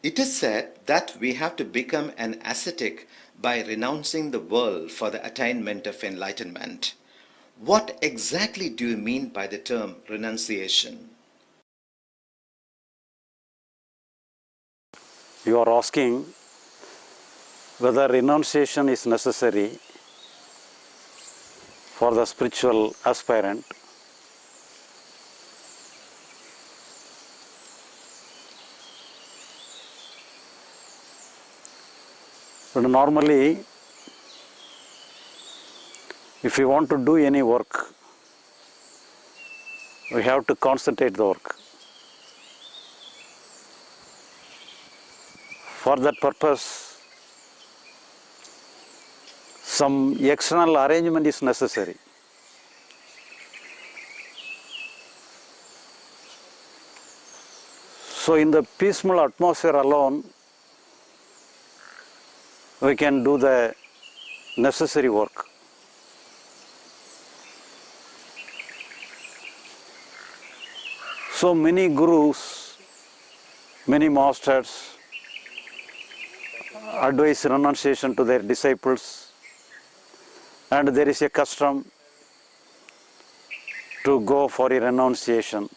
It is said that we have to become an ascetic by renouncing the world for the attainment of enlightenment. What exactly do you mean by the term renunciation? You are asking whether renunciation is necessary for the spiritual aspirant. But normally, if you want to do any work, we have to concentrate the work. For that purpose, some external arrangement is necessary. So in the peaceful atmosphere alone, we can do the necessary work. So many gurus, many masters advise renunciation to their disciples, and there is a custom to go for a renunciation.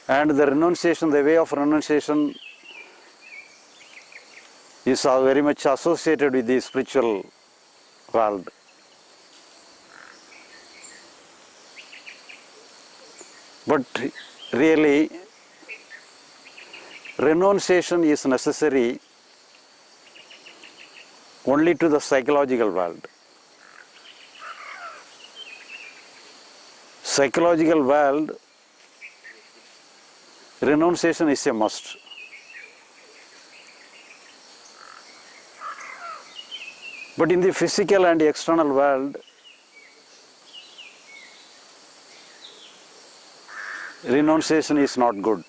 And the renunciation, the way of renunciation is very much associated with the spiritual world. But really, renunciation is necessary only to the psychological world. Psychological world, renunciation is a must. But in the physical and external world, renunciation is not good.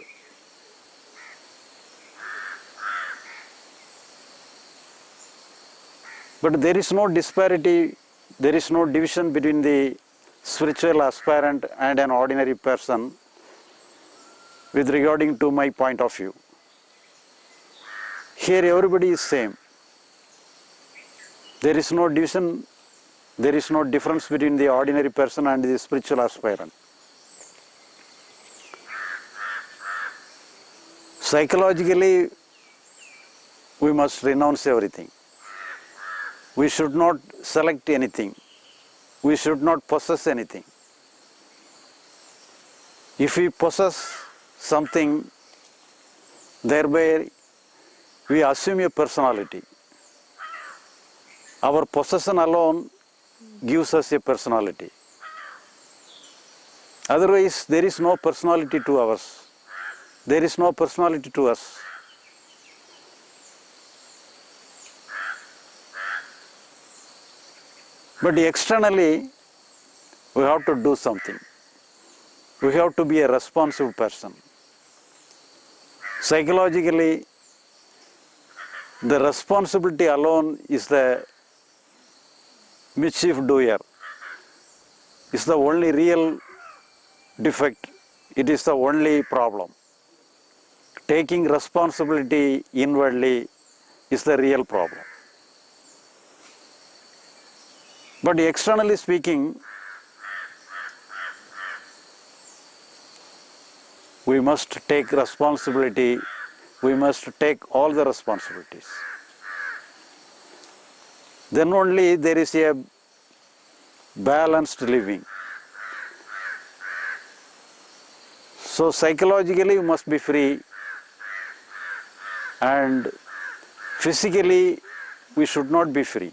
But there is no disparity, there is no division between the spiritual aspirant and an ordinary person with regarding to my point of view. Here everybody is same. There is no division, there is no difference between the ordinary person and the spiritual aspirant. Psychologically, we must renounce everything. We should not select anything. We should not possess anything. If we possess something, thereby we assume a personality. Our possession alone gives us a personality. Otherwise, there is no personality to us. There is no personality to us. But externally, we have to do something. We have to be a responsible person. Psychologically, the responsibility alone is the mischief doer. It's the only real defect. It is the only problem. Taking responsibility inwardly is the real problem. But externally speaking, we must take responsibility. We must take all the responsibilities. Then only there is a balanced living. So psychologically we must be free, and physically we should not be free.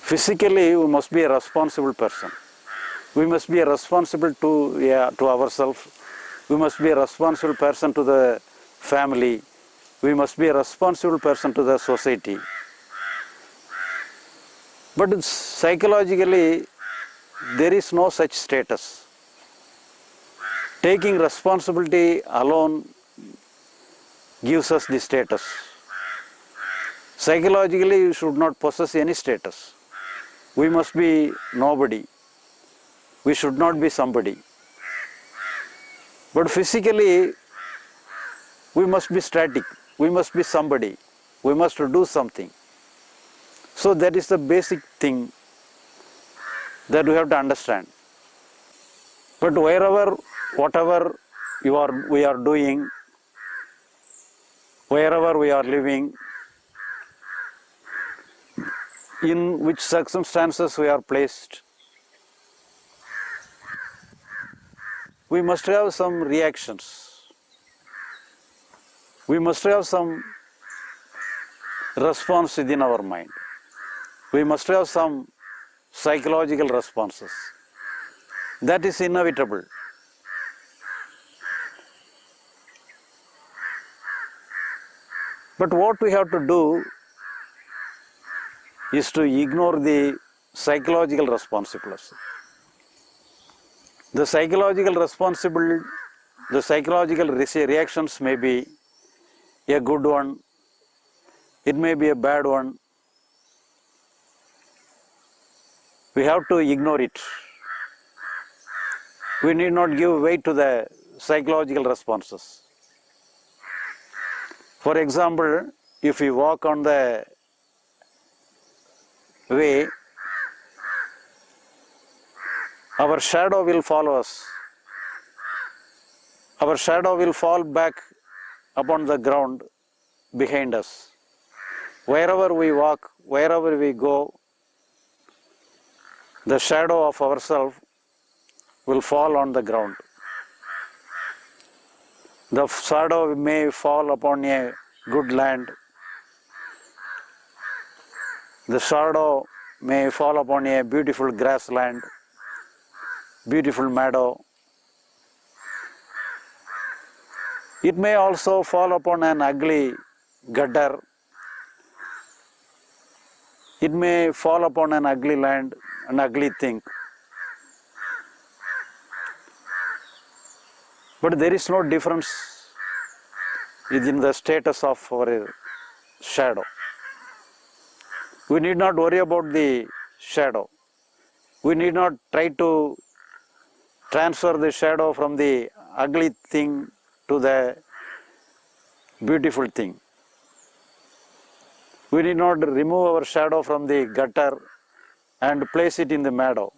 Physically we must be a responsible person. We must be a responsible to ourselves. We must be a responsible person to the family. We must be a responsible person to the society. But psychologically, there is no such status. Taking responsibility alone gives us the status. Psychologically, we should not possess any status. We must be nobody. We should not be somebody. But physically, We must be static. We must be somebody. We must do something. So that is the basic thing that we have to understand. But wherever, whatever we are doing, wherever we are living, in which circumstances we are placed, we must have some reactions. We must have some response within our mind. We must have some psychological responses. That is inevitable. But what we have to do is to ignore the psychological responsibility. The psychological reactions may be a good one, it may be a bad one. We have to ignore it. We need not give weight to the psychological responses. For example, if we walk on the way, our shadow will follow us. Our shadow will fall back upon the ground behind us. Wherever we walk, wherever we go, the shadow of ourselves will fall on the ground. The shadow may fall upon a good land. The shadow may fall upon a beautiful grassland, beautiful meadow. It may also fall upon an ugly gutter. It may fall upon an ugly land, an ugly thing. But there is no difference within the status of our shadow. We need not worry about the shadow. We need not try to transfer the shadow from the ugly thing to the beautiful thing. We need not remove our shadow from the gutter and place it in the meadow.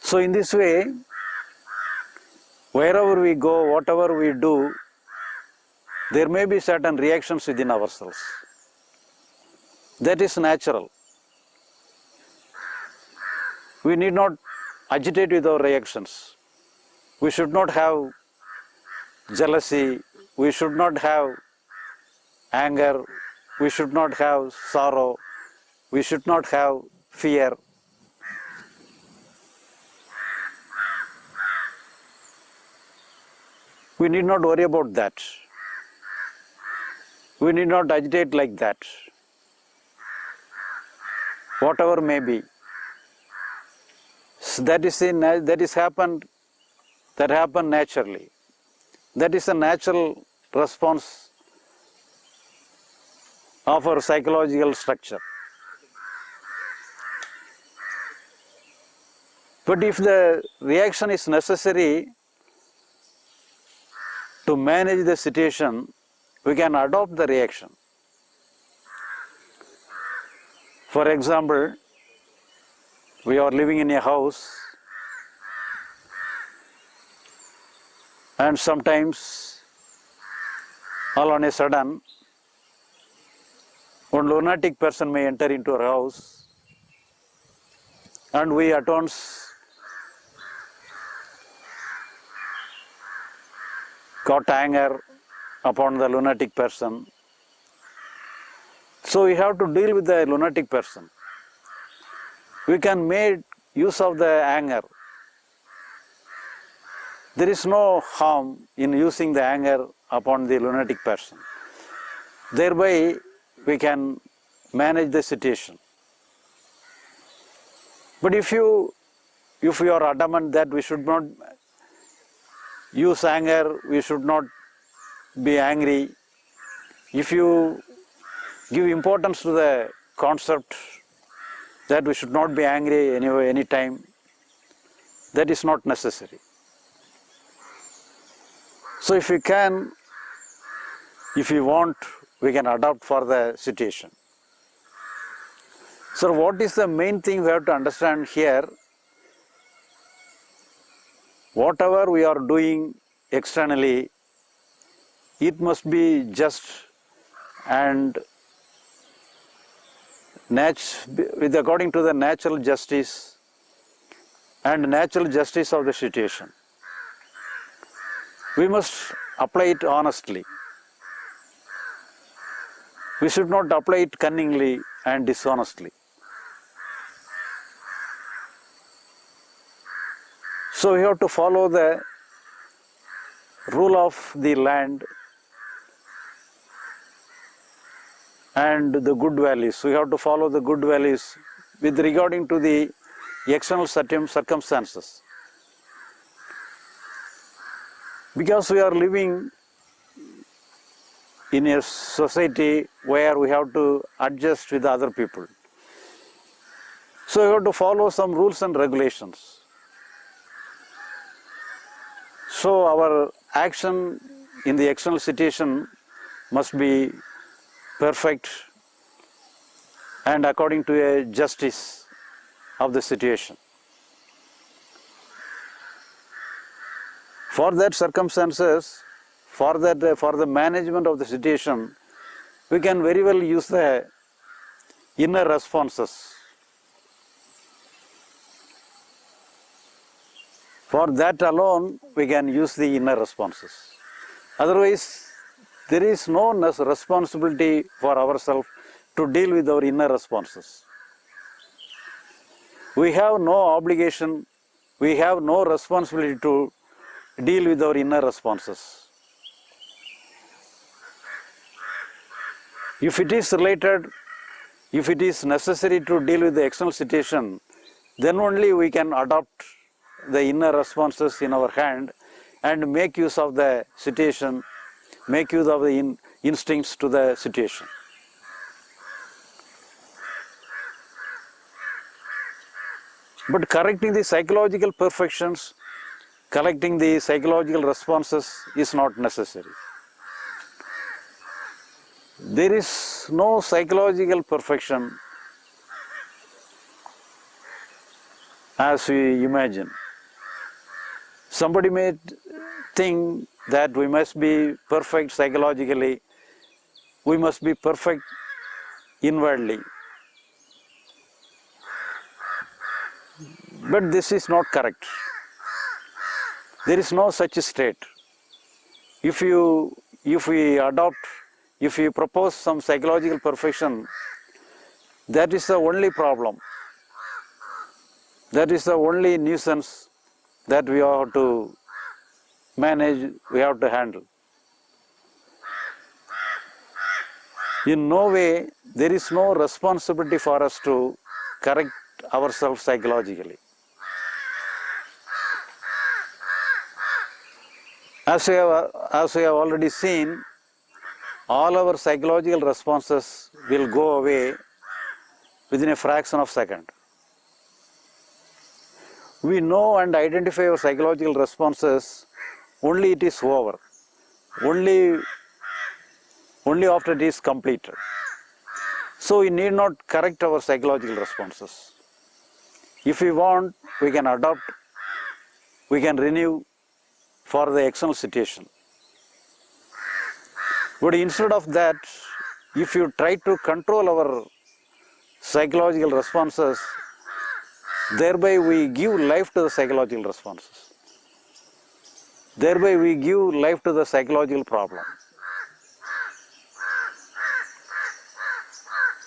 So in this way, wherever we go, whatever we do, there may be certain reactions within ourselves. That is natural. We need not agitate with our reactions. We should not have jealousy. We should not have anger. We should not have sorrow. We should not have fear. We need not worry about that. We need not agitate like that. Whatever may be. So that happened naturally. That is a natural response of our psychological structure. But if the reaction is necessary to manage the situation, we can adopt the reaction. For example, we are living in a house and sometimes all on a sudden one lunatic person may enter into our house and we at once got anger upon the lunatic person. So we have to deal with the lunatic person. We can make use of the anger. There is no harm in using the anger upon the lunatic person. Thereby we can manage the situation. But if you are adamant that we should not use anger, we should not be angry, if you give importance to the concept that we should not be angry any time, that is not necessary. So if we can, if we want, we can adapt for the situation. So what is the main thing we have to understand here? Whatever we are doing externally, it must be just and according to the natural justice and natural justice of the situation. We must apply it honestly. We should not apply it cunningly and dishonestly. So we have to follow the rule of the land and the good values. We have to follow the good values with regarding to the external circumstances. Because we are living in a society where we have to adjust with other people. So we have to follow some rules and regulations. So our action in the external situation must be perfect and according to a justice of the situation. For that circumstances, for the management of the situation, we can very well use the inner responses. For that alone, we can use the inner responses. Otherwise, there is no responsibility for ourselves to deal with our inner responses. We have no obligation, we have no responsibility to deal with our inner responses. If it is related, if it is necessary to deal with the external situation, then only we can adopt the inner responses in our hand and make use of the situation, make use of the instincts to the situation. But correcting the psychological perfections, correcting the psychological responses is not necessary. There is no psychological perfection as we imagine. Somebody may think that we must be perfect psychologically, we must be perfect inwardly. But this is not correct. There is no such state. If we propose some psychological perfection, that is the only problem. That is the only nuisance that we have to manage, we have to handle. In no way, there is no responsibility for us to correct ourselves psychologically. As we have already seen, all our psychological responses will go away within a fraction of a second. We know and identify our psychological responses only it is over, only after it is completed. So we need not correct our psychological responses. If we want, we can adopt, we can renew for the external situation. But instead of that, if you try to control our psychological responses, thereby we give life to the psychological responses. Thereby we give life to the psychological problem.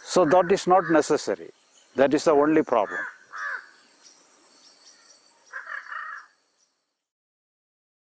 So that is not necessary. That is the only problem.